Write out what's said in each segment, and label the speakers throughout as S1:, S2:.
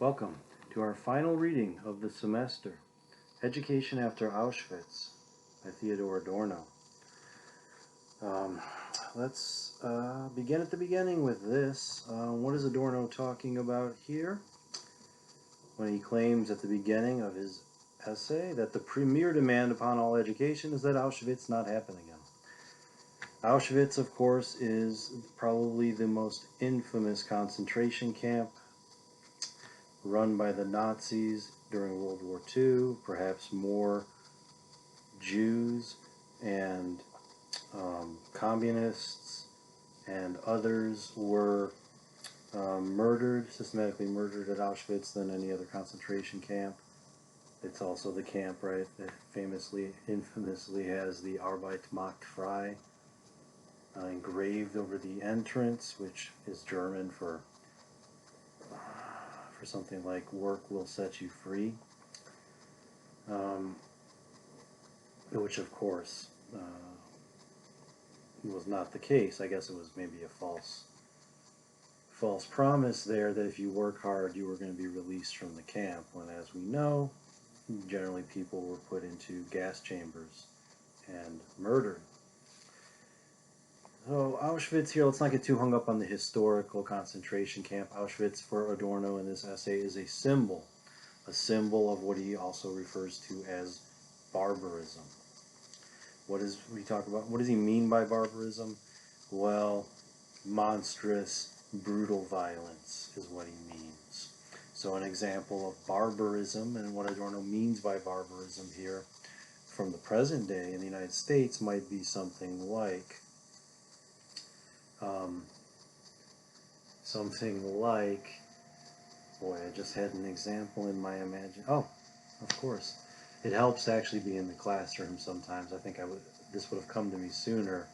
S1: Welcome to our final reading of the semester, Education After Auschwitz by Theodor Adorno. Let's begin at the beginning with this. What is Adorno talking about here? When he claims at the beginning of his essay that the premier demand upon all education is that Auschwitz not happen again. Auschwitz, of course, is probably the most infamous concentration camp run by the Nazis during World War II. Perhaps more Jews and communists and others were systematically murdered at Auschwitz than any other concentration camp. It's also the camp, right, that infamously has the Arbeit macht frei engraved over the entrance, which is German for something like "work will set you free," which of course was not the case. I guess it was maybe a false promise there that if you work hard you were going to be released from the camp, when, as we know, generally people were put into gas chambers and murdered. So Auschwitz here, let's not get too hung up on the historical concentration camp. Auschwitz, for Adorno in this essay, is a symbol of what he also refers to as barbarism. What does he mean by barbarism? Well, monstrous, brutal violence is what he means. So an example of barbarism, and what Adorno means by barbarism here from the present day in the United States, might be something like boy, I just had an example in my imagination. Oh, of course. It helps to actually be in the classroom sometimes. I think this would have come to me sooner.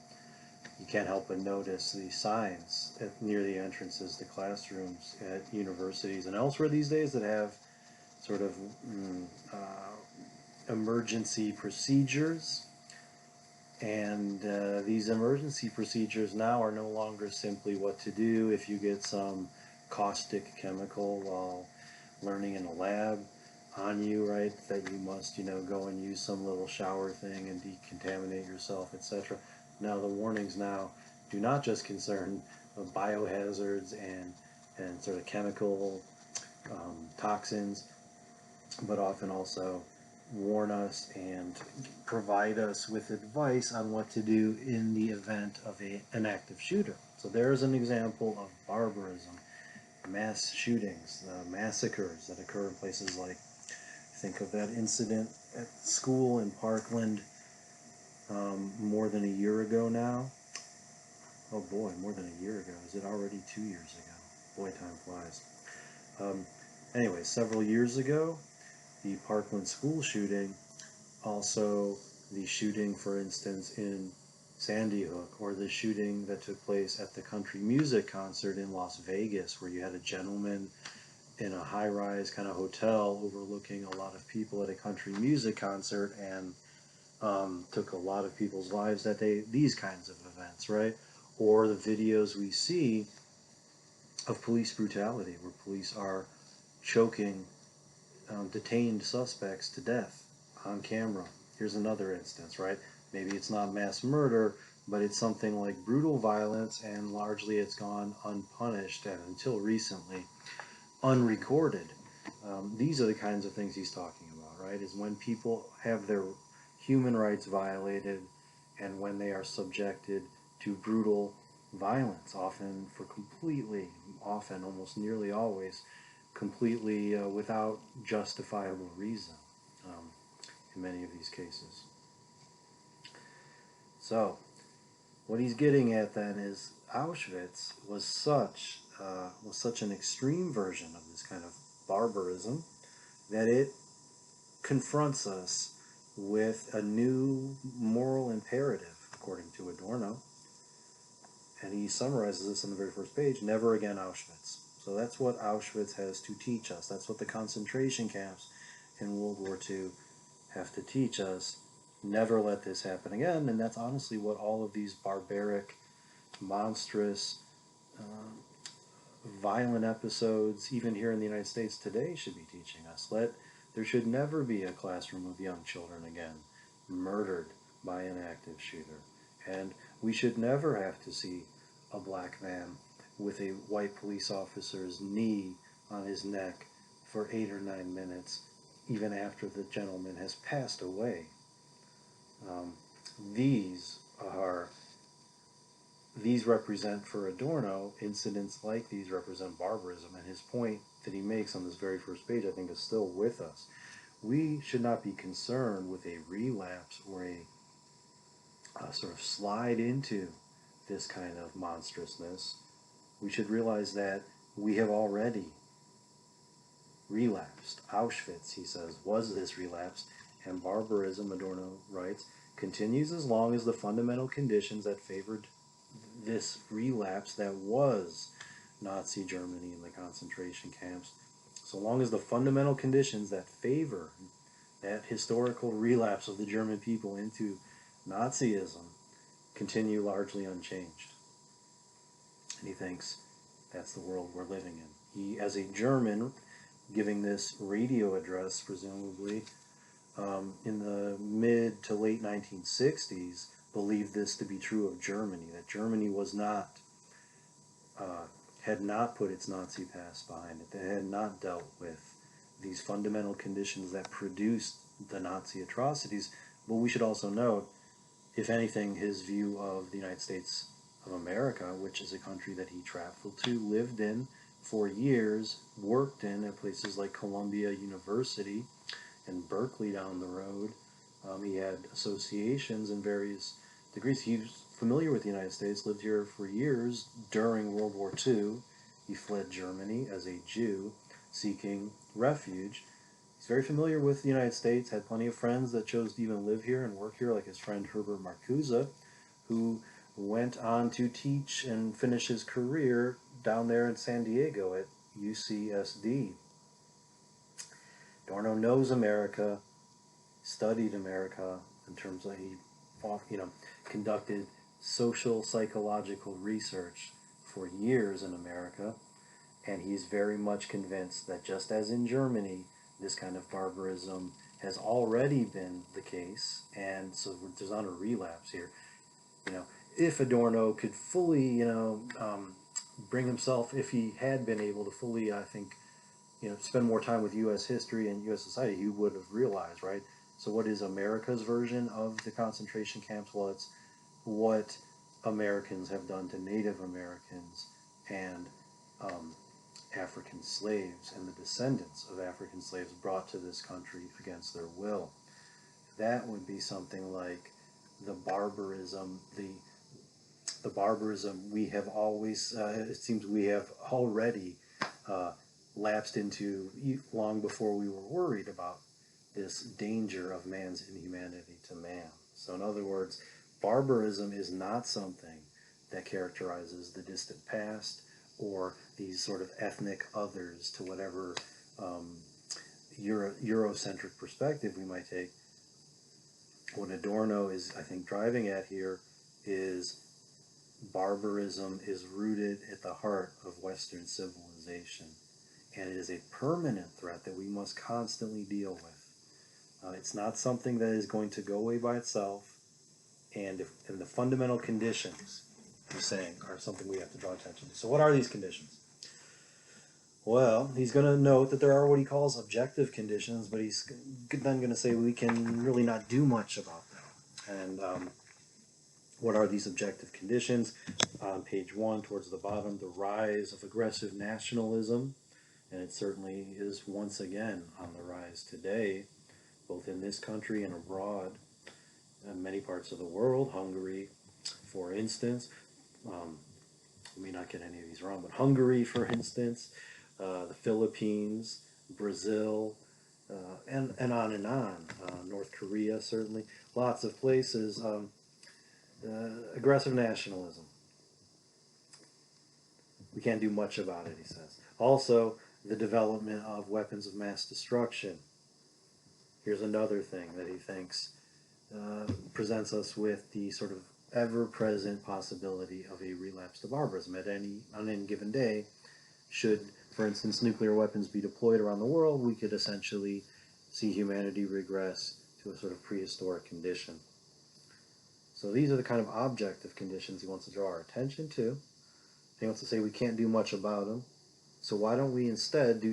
S1: You can't help but notice the signs near the entrances to classrooms at universities and elsewhere these days that have sort of emergency procedures. And these emergency procedures now are no longer simply what to do if you get some caustic chemical while learning in a lab on you, right? That you must, go and use some little shower thing and decontaminate yourself, etc. Now the warnings now do not just concern biohazards and sort of chemical toxins, but often also warn us and provide us with advice on what to do in the event of an active shooter. So there's an example of barbarism, mass shootings, massacres that occur in places like, think of that incident at school in Parkland more than a year ago now. Oh boy, more than a year ago. Is it already 2 years ago? Boy, time flies. Anyway, several years ago, the Parkland school shooting, also the shooting, for instance, in Sandy Hook, or the shooting that took place at the country music concert in Las Vegas, where you had a gentleman in a high-rise kind of hotel overlooking a lot of people at a country music concert and took a lot of people's lives that day. These kinds of events, right? Or the videos we see of police brutality, where police are choking detained suspects to death on camera. Here's another instance, right? Maybe it's not mass murder, but it's something like brutal violence, and largely it's gone unpunished, and until recently, unrecorded. These are the kinds of things he's talking about, right? Is when people have their human rights violated, and when they are subjected to brutal violence, often almost nearly always, completely without justifiable reason in many of these cases. So, what he's getting at then is Auschwitz was such an extreme version of this kind of barbarism that it confronts us with a new moral imperative, according to Adorno. And he summarizes this on the very first page: never again Auschwitz. So that's what Auschwitz has to teach us. That's what the concentration camps in World War II have to teach us. Never let this happen again. And that's honestly what all of these barbaric, monstrous violent episodes, even here in the United States today, should be teaching us. There should never be a classroom of young children again murdered by an active shooter. And we should never have to see a black man with a white police officer's knee on his neck for 8 or 9 minutes, even after the gentleman has passed away. Um, these are these represent, for Adorno, incidents like these represent barbarism, and his point that he makes on this very first page, I think, is still with us. We should not be concerned with a relapse or a sort of slide into this kind of monstrousness. We should realize that we have already relapsed. Auschwitz, he says, was this relapse, and barbarism, Adorno writes, continues as long as the fundamental conditions that favored this relapse that was Nazi Germany in the concentration camps, so long as the fundamental conditions that favor that historical relapse of the German people into Nazism continue largely unchanged. And he thinks that's the world we're living in. He, as a German, giving this radio address, presumably, in the mid to late 1960s, believed this to be true of Germany, that Germany was not, had not put its Nazi past behind it, that had not dealt with these fundamental conditions that produced the Nazi atrocities. But we should also note, if anything, his view of the United States of America, which is a country that he traveled to, lived in for years, worked in at places like Columbia University and Berkeley down the road. He had associations in various degrees. He was familiar with the United States, lived here for years during World War II. He fled Germany as a Jew seeking refuge. He's very familiar with the United States, had plenty of friends that chose to even live here and work here, like his friend Herbert Marcuse, who went on to teach and finish his career down there in San Diego at UCSD. Adorno knows America, studied America in terms of he, conducted social psychological research for years in America, and he's very much convinced that just as in Germany, this kind of barbarism has already been the case, and so there's not a relapse here. If Adorno could fully, bring himself, if he had been able to fully, I think, spend more time with U.S. history and U.S. society, he would have realized, right? So what is America's version of the concentration camps? Well, it's what Americans have done to Native Americans and African slaves and the descendants of African slaves brought to this country against their will. That would be something like the barbarism, the barbarism we have always, it seems we have already lapsed into long before we were worried about this danger of man's inhumanity to man. So in other words, barbarism is not something that characterizes the distant past or these sort of ethnic others to whatever Eurocentric perspective we might take. What Adorno is, I think, driving at here is barbarism is rooted at the heart of Western civilization, and it is a permanent threat that we must constantly deal with. It's not something that is going to go away by itself, and the fundamental conditions, he's saying, are something we have to draw attention to. So what are these conditions? Well, he's going to note that there are what he calls objective conditions, but he's then going to say we can really not do much about them. And what are these objective conditions? On page 1, towards the bottom, the rise of aggressive nationalism, and it certainly is once again on the rise today, both in this country and abroad, in many parts of the world. Hungary, for instance, we may not get any of these wrong, but Hungary, for instance, the Philippines, Brazil, and on and on. North Korea, certainly. Lots of places. Aggressive nationalism. We can't do much about it, he says. Also, the development of weapons of mass destruction. Here's another thing that he thinks presents us with the sort of ever-present possibility of a relapse to barbarism. On any given day, should, for instance, nuclear weapons be deployed around the world, we could essentially see humanity regress to a sort of prehistoric condition. So these are the kind of objective conditions he wants to draw our attention to. He wants to say we can't do much about them. So why don't we instead do,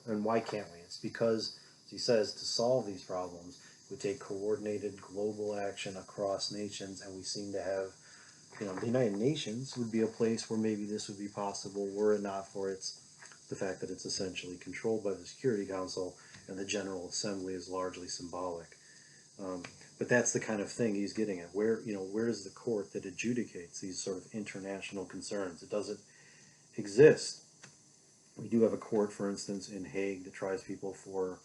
S1: and why can't we? It's because, as he says, to solve these problems, it would take coordinated global action across nations, and we seem to have, the United Nations would be a place where maybe this would be possible were it not for the fact that it's essentially controlled by the Security Council, and the General Assembly is largely symbolic. But that's the kind of thing he's getting at. Where's the court that adjudicates these sort of international concerns? It doesn't exist. We do have a court, for instance, in Hague that tries people for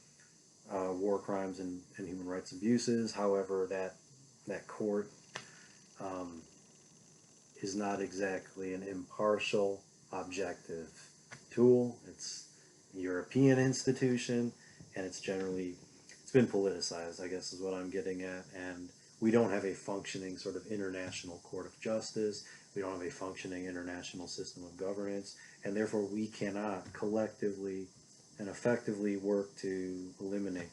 S1: war crimes and human rights abuses. However, that court is not exactly an impartial, objective tool. It's a European institution, and it's been politicized, I guess is what I'm getting at, and we don't have a functioning sort of international court of justice. We don't have a functioning international system of governance, and therefore we cannot collectively and effectively work to eliminate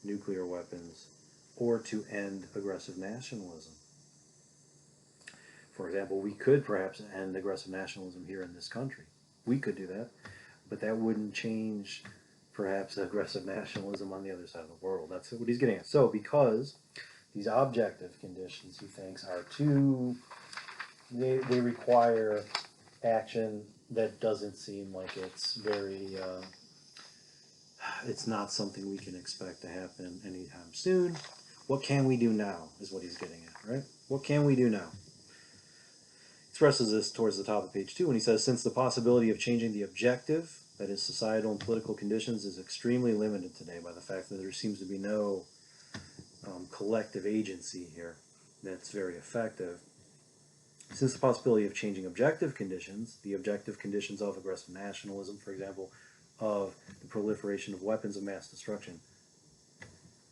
S1: nuclear weapons or to end aggressive nationalism. For example, we could perhaps end aggressive nationalism here in this country. We could do that, but that wouldn't change perhaps aggressive nationalism on the other side of the world. That's what he's getting at. So because these objective conditions, he thinks, are they require action that doesn't seem like it's it's not something we can expect to happen anytime soon. What can we do now is what he's getting at, right? What can we do now? Expresses this towards the top of page 2 when he says, since the possibility of changing the objective, that is societal and political conditions, is extremely limited today by the fact that there seems to be no collective agency here that's very effective. Since the possibility of changing objective conditions, the objective conditions of aggressive nationalism, for example, of the proliferation of weapons of mass destruction,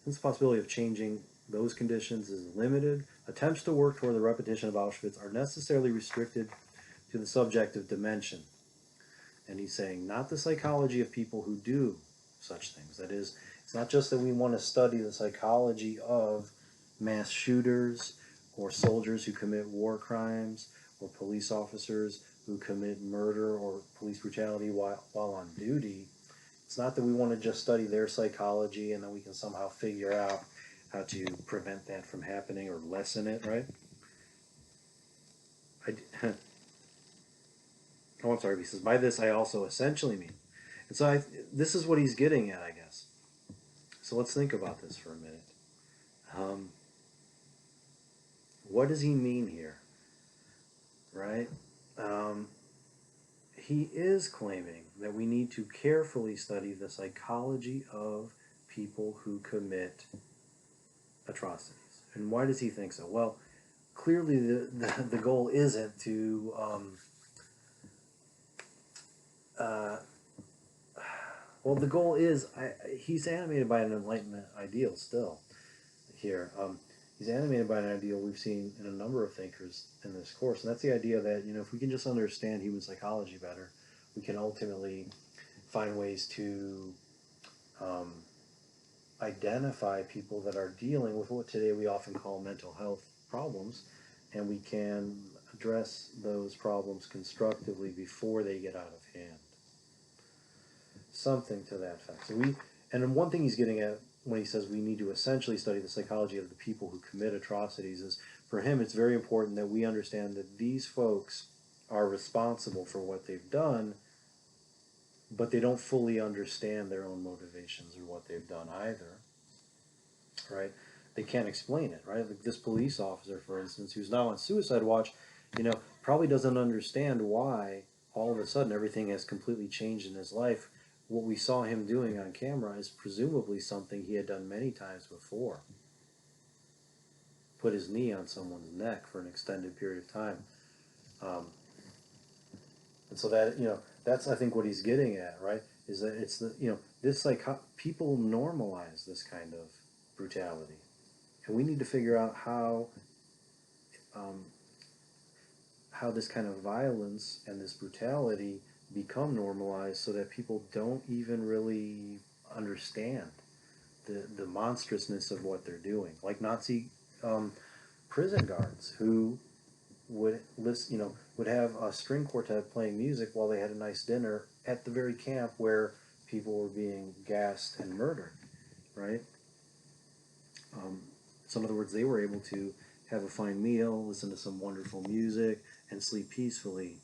S1: since the possibility of changing those conditions is limited, attempts to work toward the repetition of Auschwitz are necessarily restricted to the subjective dimension. And he's saying, not the psychology of people who do such things. That is, it's not just that we want to study the psychology of mass shooters or soldiers who commit war crimes or police officers who commit murder or police brutality while on duty. It's not that we want to just study their psychology and then we can somehow figure out how to prevent that from happening or lessen it, right? Oh, I'm sorry. He says, by this I also essentially mean. And so this is what he's getting at, I guess. So let's think about this for a minute. What does he mean here? Right? He is claiming that we need to carefully study the psychology of people who commit atrocities. And why does he think so? Well, clearly the goal isn't to the goal is, he's animated by an Enlightenment ideal still here. He's animated by an ideal we've seen in a number of thinkers in this course, and that's the idea that, if we can just understand human psychology better, we can ultimately find ways to identify people that are dealing with what today we often call mental health problems, and we can address those problems constructively before they get out of hand. Something to that effect. So and one thing he's getting at when he says we need to essentially study the psychology of the people who commit atrocities is, for him, it's very important that we understand that these folks are responsible for what they've done, but they don't fully understand their own motivations or what they've done either, right? They can't explain it, right? Like this police officer, for instance, who's now on suicide watch, probably doesn't understand why all of a sudden everything has completely changed in his life. What we saw him doing on camera is presumably something he had done many times before. Put his knee on someone's neck for an extended period of time. And so that, that's, I think, what he's getting at, right? Is that it's this, people normalize this kind of brutality. And we need to figure out how this kind of violence and this brutality become normalized so that people don't even really understand the monstrousness of what they're doing. Like Nazi um, prison guards who would list, would have a string quartet playing music while they had a nice dinner at the very camp where people were being gassed and murdered, right? Um, so in other words, they were able to have a fine meal, listen to some wonderful music, and sleep peacefully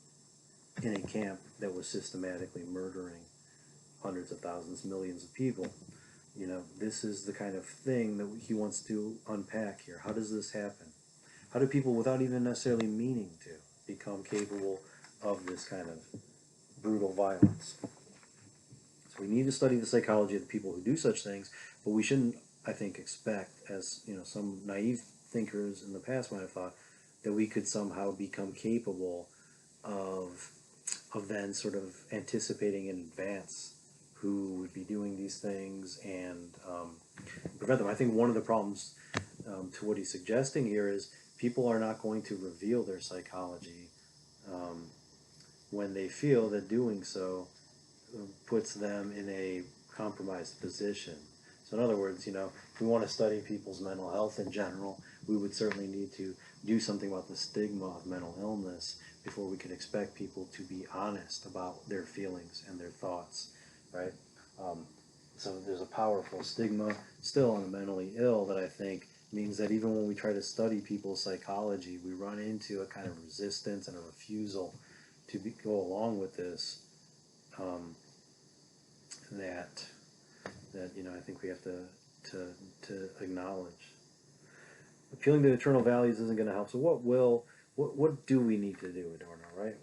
S1: in a camp that was systematically murdering hundreds of thousands, millions of people. This is the kind of thing that he wants to unpack here. How does this happen? How do people, without even necessarily meaning to, become capable of this kind of brutal violence? So we need to study the psychology of the people who do such things, but we shouldn't, I think, expect, as some naive thinkers in the past might have thought, that we could somehow become capable of then sort of anticipating in advance who would be doing these things and prevent them. I think one of the problems to what he's suggesting here is people are not going to reveal their psychology um, when they feel that doing so puts them in a compromised position. So in other words, if we want to study people's mental health in general, we would certainly need to do something about the stigma of mental illness before we could expect people to be honest about their feelings and their thoughts, right? Um, so there's a powerful stigma still on the mentally ill that I think means that even when we try to study people's psychology, we run into a kind of resistance and a refusal to go along with this. Um, that I think we have to acknowledge. Appealing to eternal values isn't going to help. So what do we need to do, Adorno, right?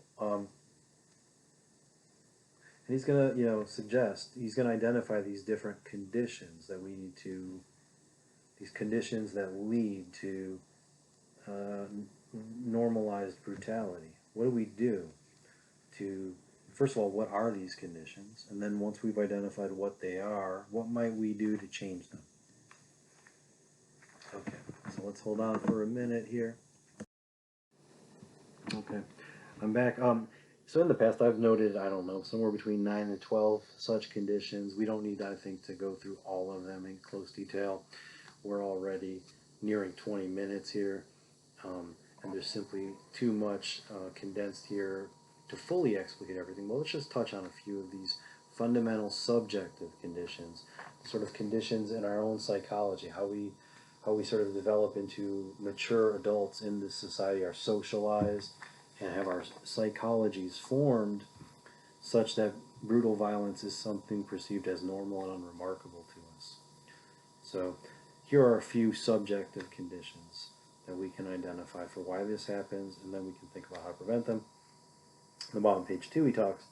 S1: And he's going to suggest, he's going to identify these different conditions that we need to, these conditions that lead to uh, normalized brutality. What do we do to, first of all, what are these conditions? And then once we've identified what they are, what might we do to change them? Okay, so let's hold on for a minute here. Okay, I'm back. So in the past, I've noted, I don't know, somewhere between 9 and 12 such conditions. We don't need, I think, to go through all of them in close detail. We're already nearing 20 minutes here, and there's simply too much condensed here to fully explicate everything. Well, let's just touch on a few of these fundamental subjective conditions, sort of conditions in our own psychology, how we sort of develop into mature adults in this society, are socialized, and have our psychologies formed such that brutal violence is something perceived as normal and unremarkable to us. So here are a few subjective conditions that we can identify for why this happens, and then we can think about how to prevent them. On the bottom, page 2, he talks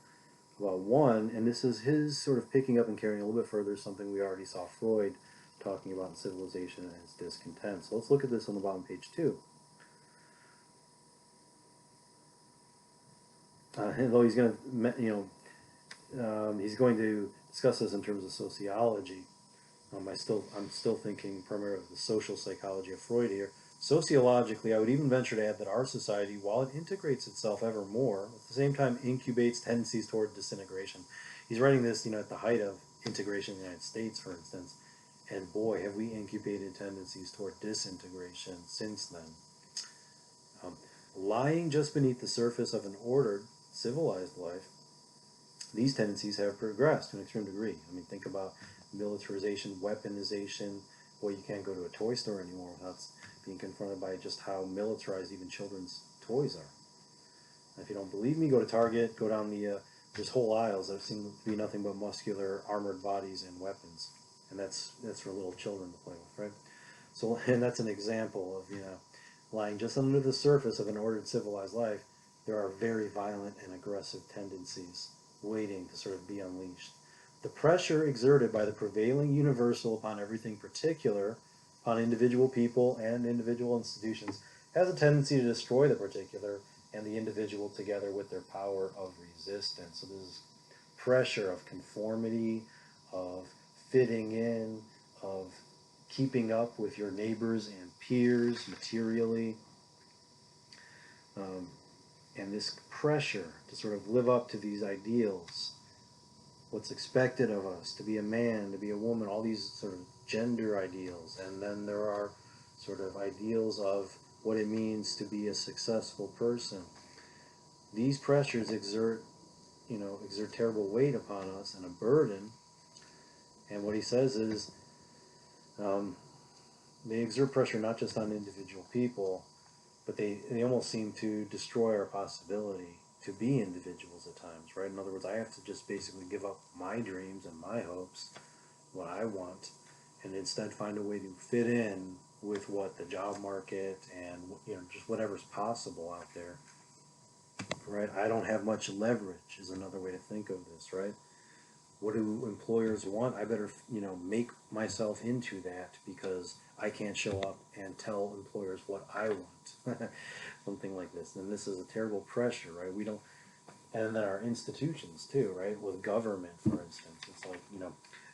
S1: about one, and this is his sort of picking up and carrying a little bit further, something we already saw Freud talking about in Civilization and its discontent. So let's look at this on the bottom, page 2. Though he's going to, he's going to discuss this in terms of sociology. I'm still thinking primarily of the social psychology of Freud here. Sociologically, I would even venture to add that our society, while it integrates itself ever more, at the same time incubates tendencies toward disintegration. He's writing this, at the height of integration in the United States, for instance, and boy, have we incubated tendencies toward disintegration since then. Um, Lying just beneath the surface of an ordered, civilized life, these tendencies have progressed to an extreme degree. I mean, think about militarization, weaponization. Boy, you can't go to a toy store anymore without being confronted by just how militarized even children's toys are. If you don't believe me, go to Target, go down there's whole aisles that seem to be nothing but muscular, armored bodies and weapons. And that's for little children to play with, right? So, and that's an example of, lying just under the surface of an ordered civilized life, there are very violent and aggressive tendencies waiting to sort of be unleashed. The pressure exerted by the prevailing universal upon everything particular, upon individual people and individual institutions, has a tendency to destroy the particular and the individual together with their power of resistance. So this is pressure of conformity, of fitting in, of keeping up with your neighbors and peers materially. Um, And this pressure to sort of live up to these ideals, what's expected of us, to be a man, to be a woman, all these sort of gender ideals. And then there are sort of ideals of what it means to be a successful person. These pressures exert terrible weight upon us and a burden. And what he says is, um, they exert pressure not just on individual people, but they almost seem to destroy our possibility to be individuals at times, right? In other words, I have to just basically give up my dreams and my hopes, what I want, and instead find a way to fit in with what the job market and just whatever's possible out there, right? I don't have much leverage is another way to think of this, right? What do employers want? I better make myself into that because I can't show up and tell employers what I want. Something like this. And this is a terrible pressure, right? We don't, and then our institutions too, right? With government, for instance, it's like,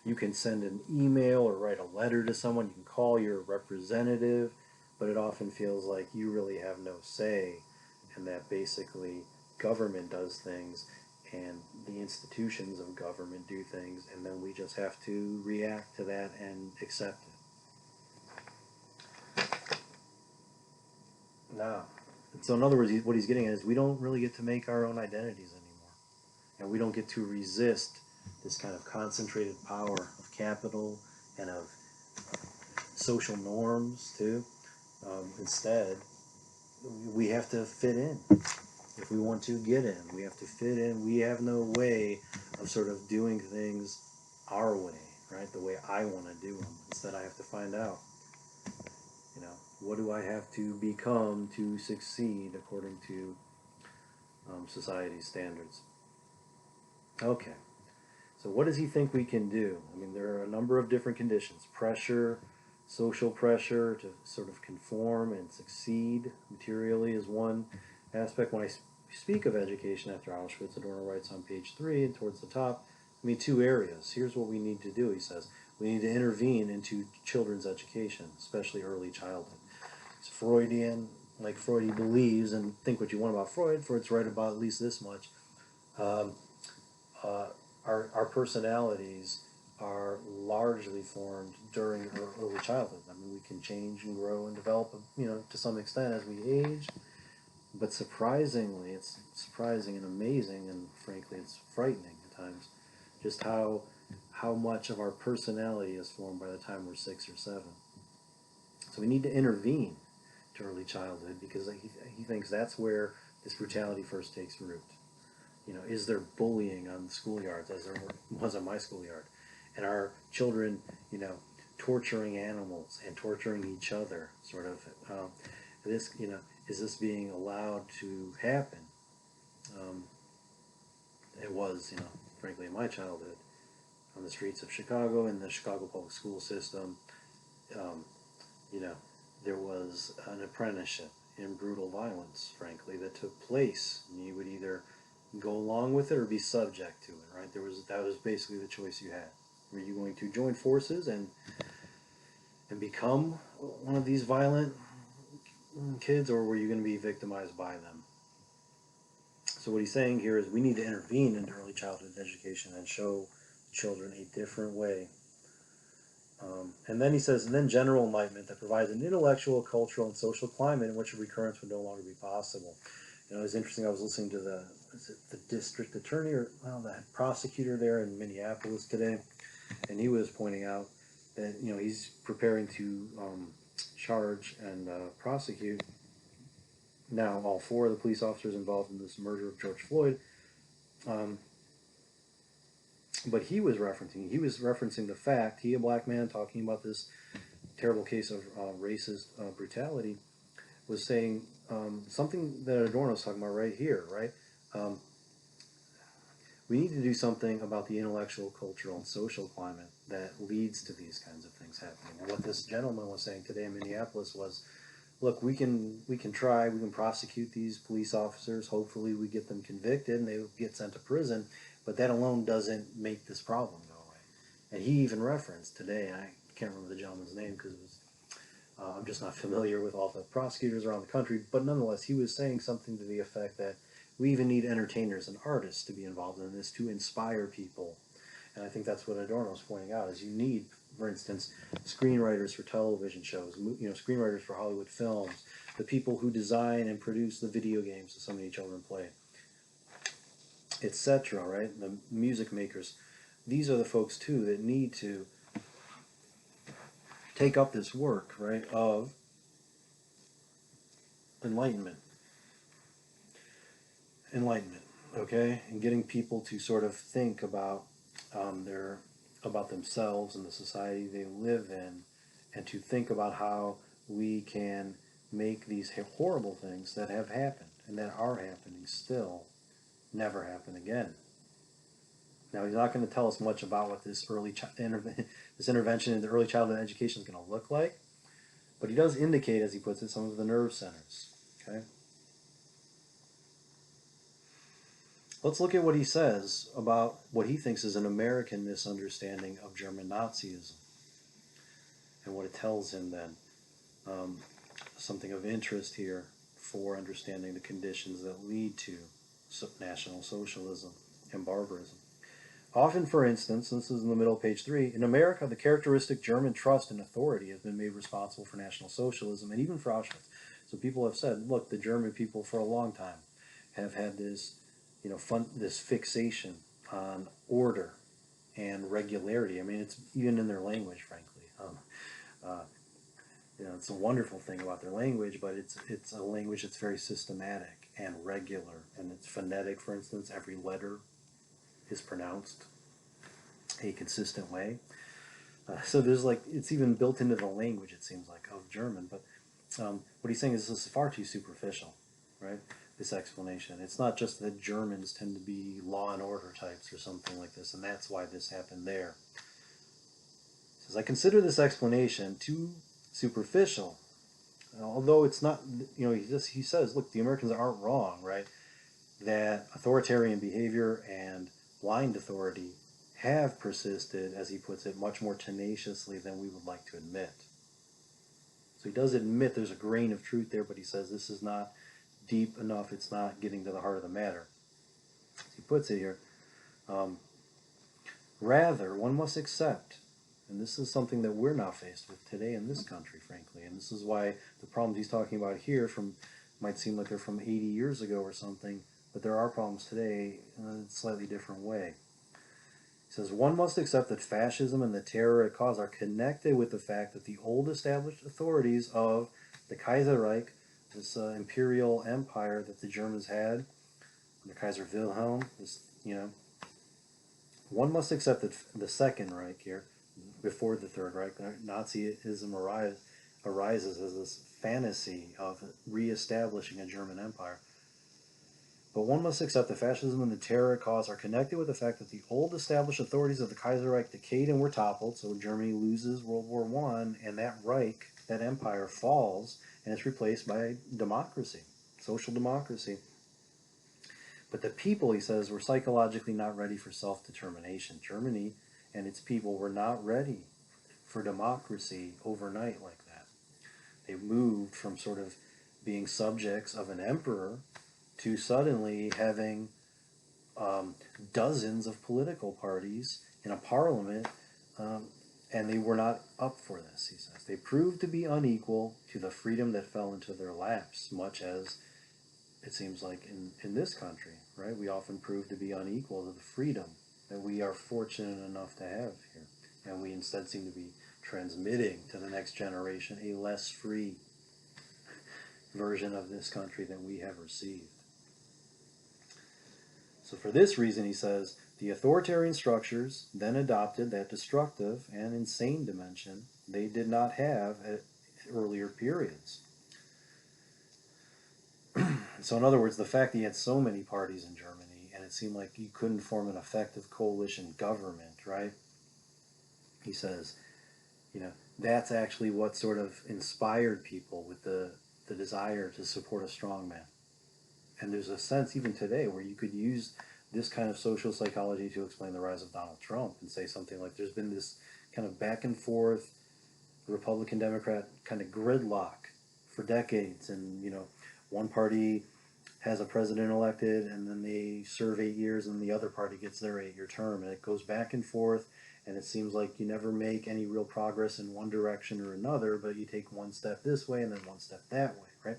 S1: you can send an email or write a letter to someone, you can call your representative, but it often feels like you really have no say, and that basically government does things and the institutions of government do things, and then we just have to react to that and accept it. Now, so in other words, what he's getting at is we don't really get to make our own identities anymore, and we don't get to resist this kind of concentrated power of capital and of social norms too. Instead, we have to fit in. If we want to get in, we have to fit in. We have no way of sort of doing things our way, right? The way I want to do them. Instead, I have to find out, what do I have to become to succeed according to society's standards? Okay, so what does he think we can do? I mean, there are a number of different conditions. Pressure, social pressure to sort of conform and succeed materially is one aspect. When I speak of education after Auschwitz, Adorno writes on page 3 and towards the top, two areas. Here's what we need to do, he says. We need to intervene into children's education, especially early childhood. It's Freudian, like Freud, he believes, and think what you want about Freud, Freud's right about at least this much. Um, our personalities are largely formed during our early childhood. I mean, we can change and grow and develop, to some extent as we age. But surprisingly, it's surprising and amazing, and frankly, it's frightening at times, just how much of our personality is formed by the time we're 6 or 7. So we need to intervene to early childhood because he thinks that's where this brutality first takes root. Is there bullying on the schoolyards as there was on my schoolyard? And are children, torturing animals and torturing each other, sort of? This, is this being allowed to happen? It was, frankly, in my childhood, on the streets of Chicago, in the Chicago public school system, um, there was an apprenticeship in brutal violence, frankly, that took place. And you would either go along with it or be subject to it, right? That was basically the choice you had. Were you going to join forces and become one of these violent kids, or were you going to be victimized by them? So what he's saying here is we need to intervene in early childhood education and show children a different way. And then he says, and then general enlightenment that provides an intellectual, cultural, and social climate in which a recurrence would no longer be possible. It's interesting, I was listening to the district attorney, or the prosecutor there in Minneapolis today, and he was pointing out that, he's preparing to charge and prosecute now all 4 of the police officers involved in this murder of George Floyd. But he was referencing the fact, he, a black man, talking about this terrible case of racist brutality, was saying something that Adorno's talking about right here, right? We need to do something about the intellectual, cultural, and social climate that leads to these kinds of things happening. And what this gentleman was saying today in Minneapolis was, look, we can prosecute these police officers. Hopefully we get them convicted and they get sent to prison, but that alone doesn't make this problem go away. And he even referenced today, I can't remember the gentleman's name because it was, I'm just not familiar with all the prosecutors around the country, but nonetheless, he was saying something to the effect that We even need entertainers and artists to be involved in this to inspire people. And I think that's what Adorno is pointing out, is you need, for instance, screenwriters for television shows, screenwriters for Hollywood films, the people who design and produce the video games that so many children play, etc., right? The music makers. These are the folks, too, that need to take up this work, right, of enlightenment. Enlightenment, okay? And getting people to sort of think about about themselves and the society they live in, and to think about how we can make these horrible things that have happened and that are happening still never happen again. Now, he's not going to tell us much about what this this intervention into early childhood education is going to look like, but he does indicate, as he puts it, some of the nerve centers. Okay, let's look at what he says about what he thinks is an American misunderstanding of German Nazism, and what it tells him then. Something of interest here for understanding the conditions that lead to National Socialism and barbarism. Often, for instance, this is in the middle of page 3, in America, the characteristic German trust in authority has been made responsible for National Socialism and even for Auschwitz. So people have said, look, the German people for a long time have had this, this fixation on order and regularity. I mean, it's even in their language, frankly. It's a wonderful thing about their language, but it's a language that's very systematic and regular, and it's phonetic. For instance, every letter is pronounced a consistent way. So there's it's even built into the language, it seems like, of German. But what he's saying is this is far too superficial, right? This explanation. It's not just that Germans tend to be law and order types or something like this, and that's why this happened there. He says, I consider this explanation too superficial, although it's not, he says, look, the Americans aren't wrong, right? That authoritarian behavior and blind authority have persisted, as he puts it, much more tenaciously than we would like to admit. So he does admit there's a grain of truth there, but he says this is not deep enough, it's not getting to the heart of the matter. He puts it here, rather, one must accept, and this is something that we're now faced with today in this country, frankly, and this is why the problems he's talking about here might seem like they're from 80 years ago or something, but there are problems today in a slightly different way. He says, one must accept that fascism and the terror it caused are connected with the fact that the old established authorities of the Kaiserreich, this imperial empire that the Germans had, the Kaiser Wilhelm, one must accept that the Second Reich here, before the Third Reich, Nazism arises as this fantasy of reestablishing a German empire. But one must accept that fascism and the terror it caused are connected with the fact that the old established authorities of the Kaiserreich decayed and were toppled, so Germany loses World War I, and that Reich, that empire, falls, and it's replaced by democracy, social democracy. But the people, he says, were psychologically not ready for self-determination. Germany and its people were not ready for democracy overnight like that. They moved from sort of being subjects of an emperor to suddenly having dozens of political parties in a parliament, and they were not up for this, he says. They proved to be unequal to the freedom that fell into their laps, much as it seems like in this country, right? We often prove to be unequal to the freedom that we are fortunate enough to have here. And we instead seem to be transmitting to the next generation a less free version of this country than we have received. So for this reason, he says, the authoritarian structures then adopted that destructive and insane dimension they did not have at earlier periods. So in other words, the fact that you had so many parties in Germany and it seemed like you couldn't form an effective coalition government, right? He says, that's actually what sort of inspired people with the desire to support a strong man. And there's a sense even today where you could use this kind of social psychology to explain the rise of Donald Trump and say something like there's been this kind of back and forth Republican-Democrat kind of gridlock for decades, and one party has a president elected, and then they serve 8 years, and the other party gets their 8-year term, and it goes back and forth, and it seems like you never make any real progress in one direction or another, but you take one step this way and then one step that way, right?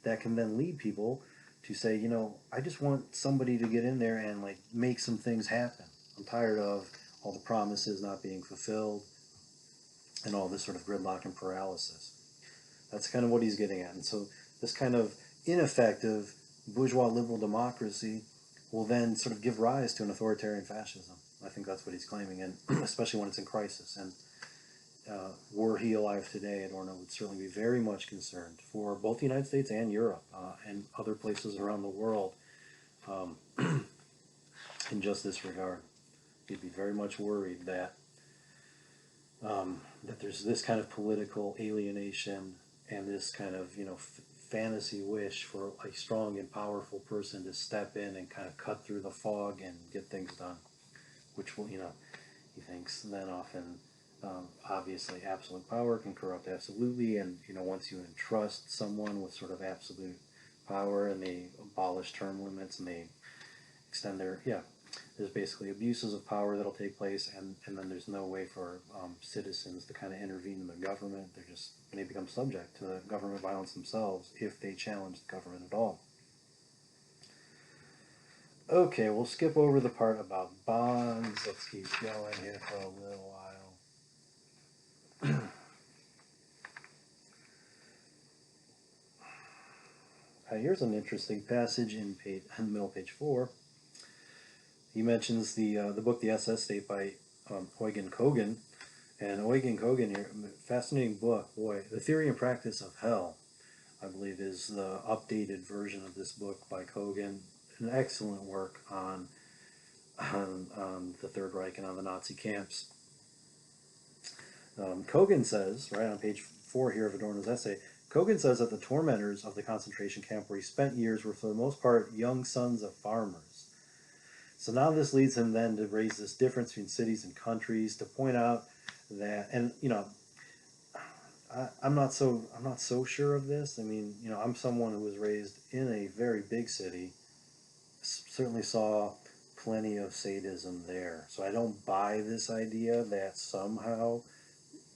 S1: That can then lead people to say, I just want somebody to get in there and like make some things happen. I'm tired of all the promises not being fulfilled and all this sort of gridlock and paralysis. That's kind of what he's getting at. And so this kind of ineffective bourgeois liberal democracy will then sort of give rise to an authoritarian fascism. I think that's what he's claiming, and especially when it's in crisis. And were he alive today, Adorno would certainly be very much concerned for both the United States and Europe and other places around the world in just this regard. He'd be very much worried that that there's this kind of political alienation and this kind of fantasy wish for a strong and powerful person to step in and kind of cut through the fog and get things done, which will he thinks then often obviously absolute power can corrupt absolutely, and once you entrust someone with sort of absolute power and they abolish term limits and they extend their there's basically abuses of power that'll take place, and then there's no way for citizens to kind of intervene in the government. They become subject to the government violence themselves if they challenge the government at all. Okay, we'll skip over the part about bonds. Let's keep going here for a little while. Here's an interesting passage in the middle of page 4. He mentions the book The SS State by Eugen Kogan. And Eugen Kogan here, fascinating book. Boy, The Theory and Practice of Hell, I believe, is the updated version of this book by Kogan. An excellent work on the Third Reich and on the Nazi camps. Kogan says, right on page 4 here of Adorno's essay, Kogan says that the tormentors of the concentration camp where he spent years were for the most part young sons of farmers. So now this leads him then to raise this difference between cities and countries, to point out that, and I'm not so sure of this. I mean, I'm someone who was raised in a very big city, certainly saw plenty of sadism there. So I don't buy this idea that somehow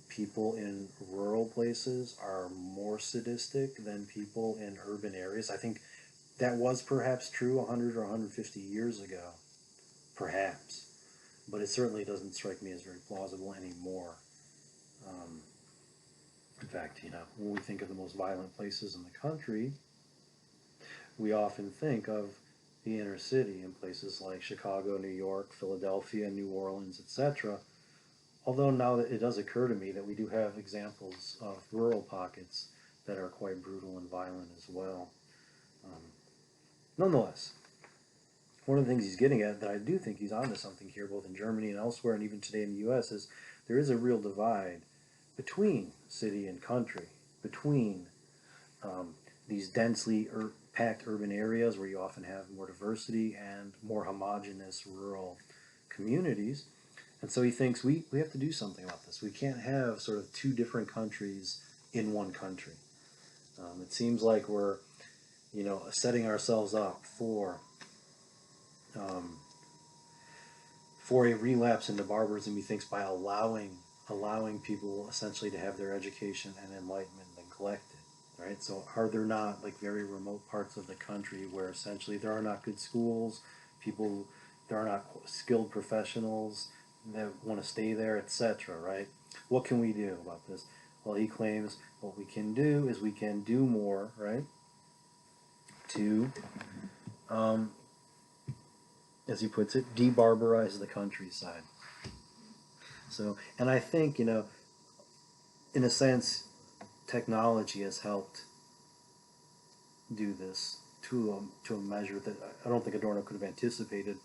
S1: people in rural places are more sadistic than people in urban areas. I think that was perhaps true 100 or 150 years ago, perhaps, but it certainly doesn't strike me as very plausible anymore. In fact, when we think of the most violent places in the country, we often think of the inner city in places like Chicago, New York, Philadelphia, New Orleans, etc. Although now that it does occur to me that we do have examples of rural pockets that are quite brutal and violent as well. Nonetheless, one of the things he's getting at, that I do think he's onto something here, both in Germany and elsewhere, and even today in the U.S., is there is a real divide between city and country, between these densely packed urban areas where you often have more diversity and more homogeneous rural communities. And so he thinks we have to do something about this. We can't have sort of two different countries in one country. It seems like we're, setting ourselves up for a relapse into barbarism, he thinks, by allowing people essentially to have their education and enlightenment neglected, right? So are there not like very remote parts of the country where essentially there are not good schools, there are not skilled professionals that want to stay there, etc., right? What can we do about this? Well, he claims what we can do is we can do more, right, to as he puts it, debarbarize the countryside. So, and I think, in a sense, technology has helped do this to a measure that I don't think Adorno could have anticipated.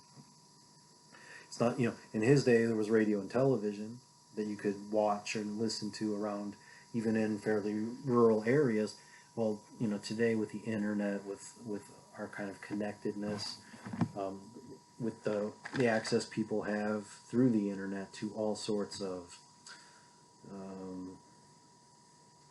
S1: It's not, in his day there was radio and television that you could watch and listen to around, even in fairly rural areas. Well, today with the internet, with our kind of connectedness, with the access people have through the internet to all sorts of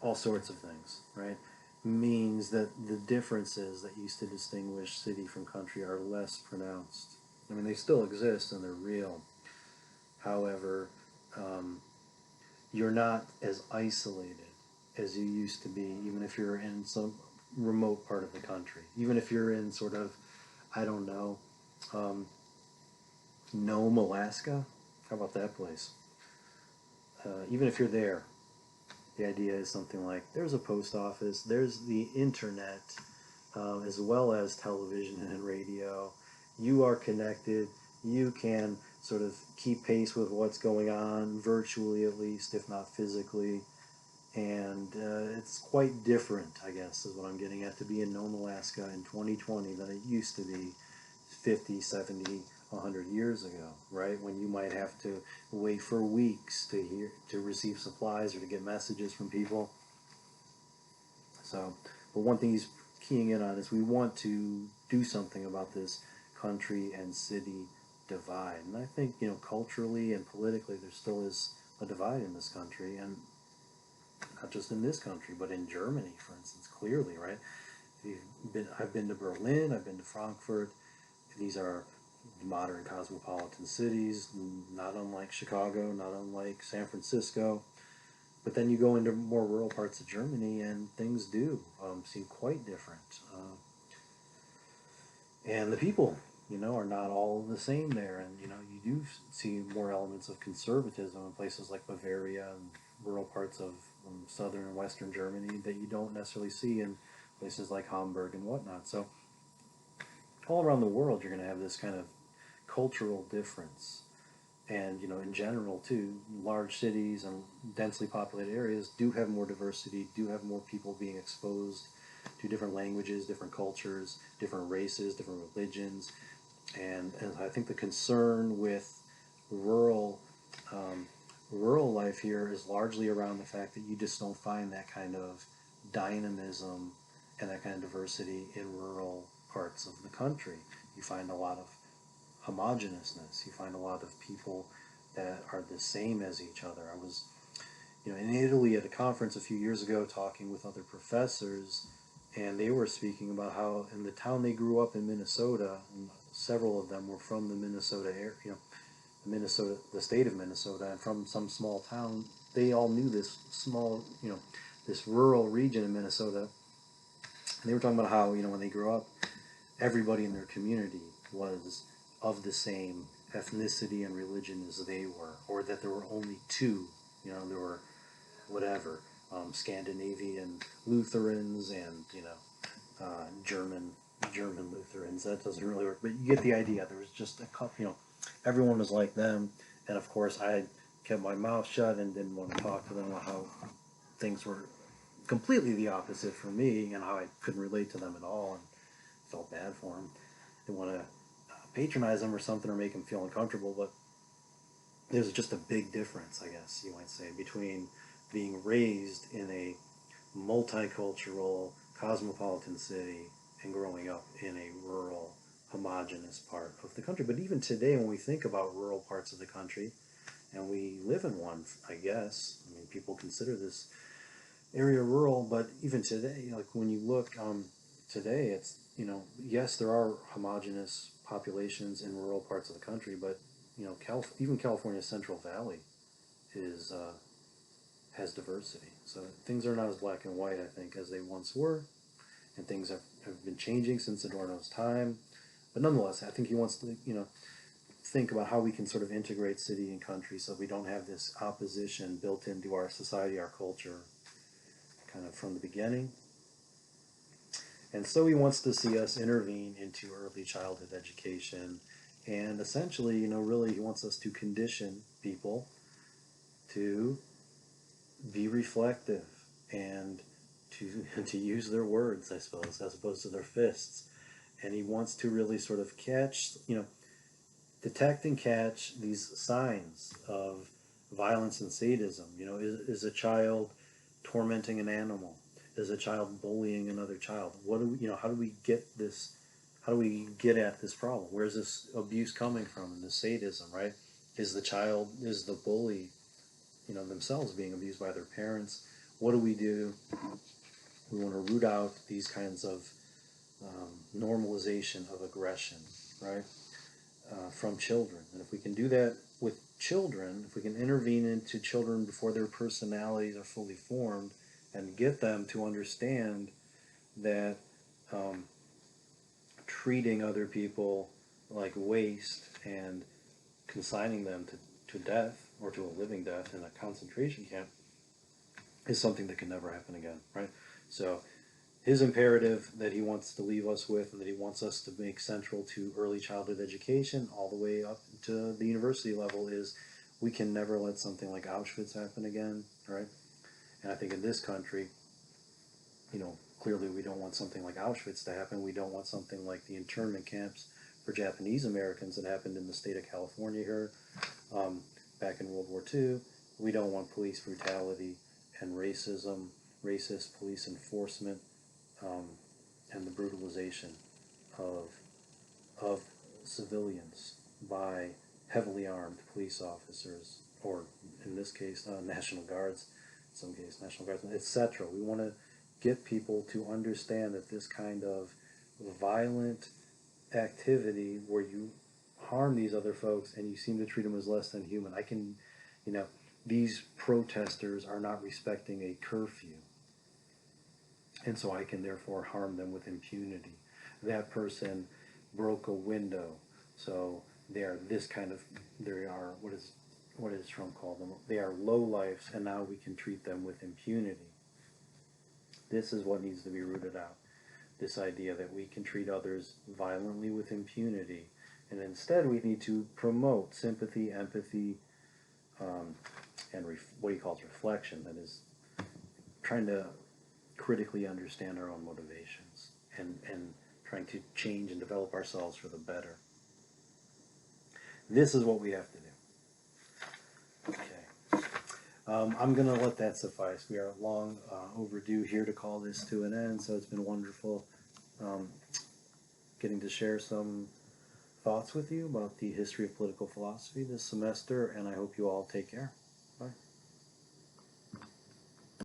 S1: things, right? means that the differences that used to distinguish city from country are less pronounced. I mean, they still exist and they're real. However, um, you're not as isolated as you used to be, even if you're in some remote part of the country. Even if you're in sort of, I don't know, um, Nome, Alaska. How about that place? Even if you're there, the idea is something like there's a post office, there's the internet, as well as television and radio. You are connected. You can sort of keep pace with what's going on, virtually at least, if not physically. And it's quite different, I guess, is what I'm getting at, to be in Nome, Alaska in 2020 than it used to be 50, 70, 100 years ago, right? When you might have to wait for weeks to receive supplies or to get messages from people. So, but one thing he's keying in on is we want to do something about this country and city divide. And I think, culturally and politically, there still is a divide in this country, and not just in this country, but in Germany, for instance, clearly, right? I've been to Berlin, I've been to Frankfurt. These are modern cosmopolitan cities, not unlike Chicago, not unlike San Francisco. But then you go into more rural parts of Germany, and things do seem quite different. And the people, are not all the same there. And, you do see more elements of conservatism in places like Bavaria and rural parts of southern and western Germany that you don't necessarily see in places like Hamburg and whatnot. So all around the world, you're going to have this kind of cultural difference. And, in general, too, large cities and densely populated areas do have more diversity, do have more people being exposed to different languages, different cultures, different races, different religions. And I think the concern with rural um, rural life here is largely around the fact that you just don't find that kind of dynamism and that kind of diversity in rural parts of the country. You find a lot of homogeneousness. You find a lot of people that are the same as each other. I was, in Italy at a conference a few years ago talking with other professors, and they were speaking about how in the town they grew up in Minnesota, and several of them were from the Minnesota area, the state of Minnesota, and from some small town. They all knew this small, this rural region in Minnesota. And they were talking about how, when they grew up, everybody in their community was of the same ethnicity and religion as they were, or that there were only two. There were whatever Scandinavian Lutherans and German Lutherans. That doesn't really work, but you get the idea. There was just a couple. Everyone was like them, and of course I kept my mouth shut and didn't want to talk to them about how things were completely the opposite for me and how I couldn't relate to them at all and felt bad for them. Didn't want to patronize them or something or make them feel uncomfortable, but there's just a big difference, I guess you might say, between being raised in a multicultural, cosmopolitan city and growing up in a rural, homogenous part of the country. But even today, when we think about rural parts of the country, and we live in one, I guess, I mean, people consider this area rural, but even today, like when you look today, it's, yes, there are homogenous populations in rural parts of the country, but, even California's Central Valley is has diversity. So things are not as black and white, I think, as they once were, and things have been changing since Adorno's time. But nonetheless, I think he wants to, think about how we can sort of integrate city and country so we don't have this opposition built into our society, our culture, kind of from the beginning. And so he wants to see us intervene into early childhood education. And essentially, really he wants us to condition people to be reflective and to use their words, I suppose, as opposed to their fists. And he wants to really sort of catch, detect and catch these signs of violence and sadism. Is a child tormenting an animal? Is a child bullying another child? What do we, how do we get this? How do we get at this problem? Where's this abuse coming from and the sadism, right? Is the bully, themselves being abused by their parents? What do we do We want to root out these kinds of normalization of aggression, right, from children. And if we can do that with children, if we can intervene into children before their personalities are fully formed and get them to understand that treating other people like waste and consigning them to death or to a living death in a concentration camp is something that can never happen again, right? So his imperative that he wants to leave us with and that he wants us to make central to early childhood education all the way up to the university level is we can never let something like Auschwitz happen again, right? And I think in this country, clearly we don't want something like Auschwitz to happen. We don't want something like the internment camps for Japanese Americans that happened in the state of California here back in World War II. We don't want police brutality and racism, racist police enforcement, and the brutalization of civilians by heavily armed police officers, or in this case, National Guards, in some cases, National Guardsmen, etc. We want to get people to understand that this kind of violent activity where you harm these other folks and you seem to treat them as less than human. These protesters are not respecting a curfew, and so I can therefore harm them with impunity. That person broke a window, so they are what does Trump call them? They are lowlifes, and now we can treat them with impunity. This is what needs to be rooted out. This idea that we can treat others violently with impunity, and instead we need to promote sympathy, empathy, and what he calls reflection. That is, trying to critically understand our own motivations and trying to change and develop ourselves for the better. This is what we have to do. Okay. I'm going to let that suffice. We are long overdue here to call this to an end, so it's been wonderful getting to share some thoughts with you about the history of political philosophy this semester, and I hope you all take care. Bye.